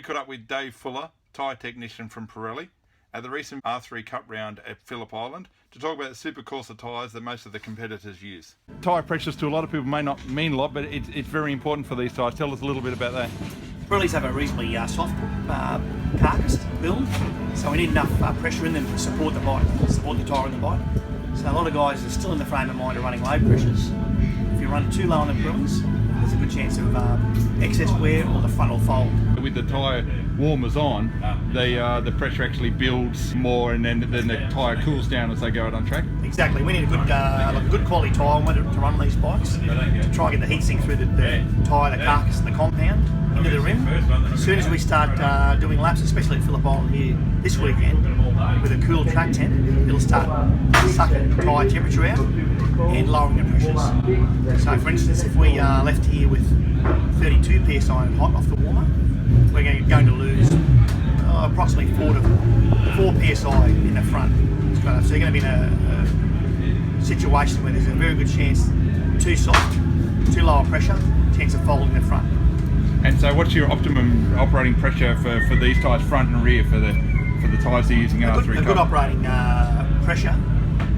caught up with Dave Fuller, tyre technician from Pirelli, at the recent R3 Cup round at Phillip Island to talk about the Super Corsa tyres that most of the competitors use. Tyre pressures to a lot of people may not mean a lot, but it's very important for these tyres. Tell us a little bit about that. Pirellis have a reasonably soft carcass build, so we need enough pressure in them to support the bike, support the tyre in the bike. So a lot of guys are still in the frame of mind of running low pressures. If you run too low on the Pirellis, there's a good chance of excess wear or the front will fold. With the tyre warmers on, the pressure actually builds more, and then the tyre cools down as they go out on track. Exactly. We need a good quality tyre to run these bikes to try and get the heat sink through the tyre, the carcass, and the compound into the rim. As soon as we start doing laps, especially at Phillip Island here this weekend, with a cool track tent, it'll start sucking tyre temperature out and lowering the pressures. So for instance, if we left here with 32 psi and hot off the warmer, we're going to lose approximately 4 psi in the front. So you're going to be in a situation where there's a very good chance too soft, too low a pressure, chance of folding the front. And so what's your optimum operating pressure for these tyres, front and rear, for the tyres you're using in R3 Cup? A good operating pressure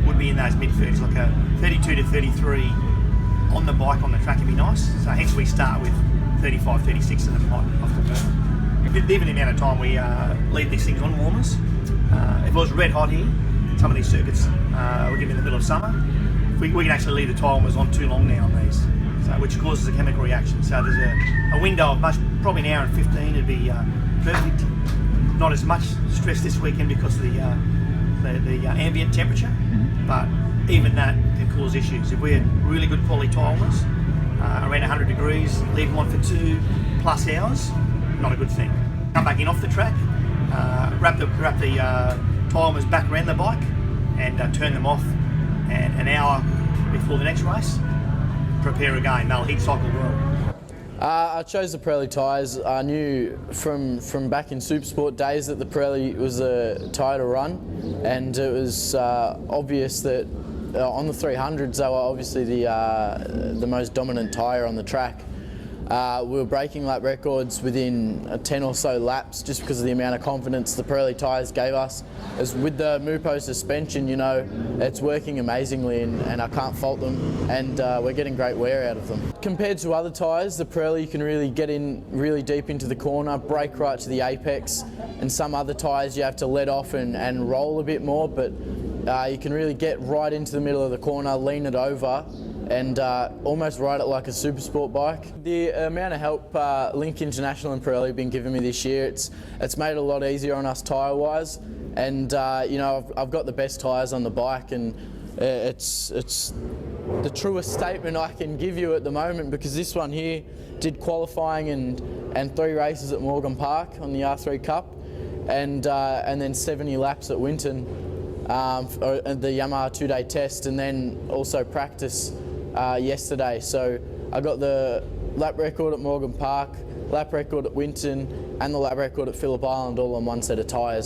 would be in those mid-30s, like a 32 to 33 on the bike, on the track would be nice. So hence we start with 35, 36 in the bike off the warmer. Even the amount of time we leave these things on warmers. If it was red hot here, some of these circuits we're getting in the middle of summer, we can actually leave the tyre warmers on too long now on these, so, which causes a chemical reaction. So there's a window of probably an hour and 15 to be perfect. Not as much stress this weekend because of the ambient temperature, but even that can cause issues. If we're really good quality tyre warmers, around 100 degrees, leave them on for 2+ hours, not a good thing. Come back in off the track, wrap the tyre warmers back around the bike and turn them off, and an hour before the next race, prepare again. They'll heat cycle well. I chose the Pirelli tyres. I knew from back in Supersport days that the Pirelli was a tyre to run, and it was obvious that on the 300s they were obviously the most dominant tyre on the track. We were breaking lap records within 10 or so laps just because of the amount of confidence the Pirelli tyres gave us. As with the Mupo suspension, you know, it's working amazingly and I can't fault them, and we're getting great wear out of them. Compared to other tyres, the Pirelli you can really get in really deep into the corner, brake right to the apex, and some other tyres you have to let off and roll a bit more, but you can really get right into the middle of the corner, lean it over, and almost ride it like a Supersport bike. The amount of help Link International and Pirelli have been giving me this year, it's made it a lot easier on us tyre-wise, and you know, I've got the best tyres on the bike, and it's the truest statement I can give you at the moment, because this one here did qualifying and 3 races at Morgan Park on the R3 Cup, and then 70 laps at Winton, the Yamaha 2-day test, and then also practice yesterday. So I got the lap record at Morgan Park, lap record at Winton, and the lap record at Phillip Island all on one set of tyres.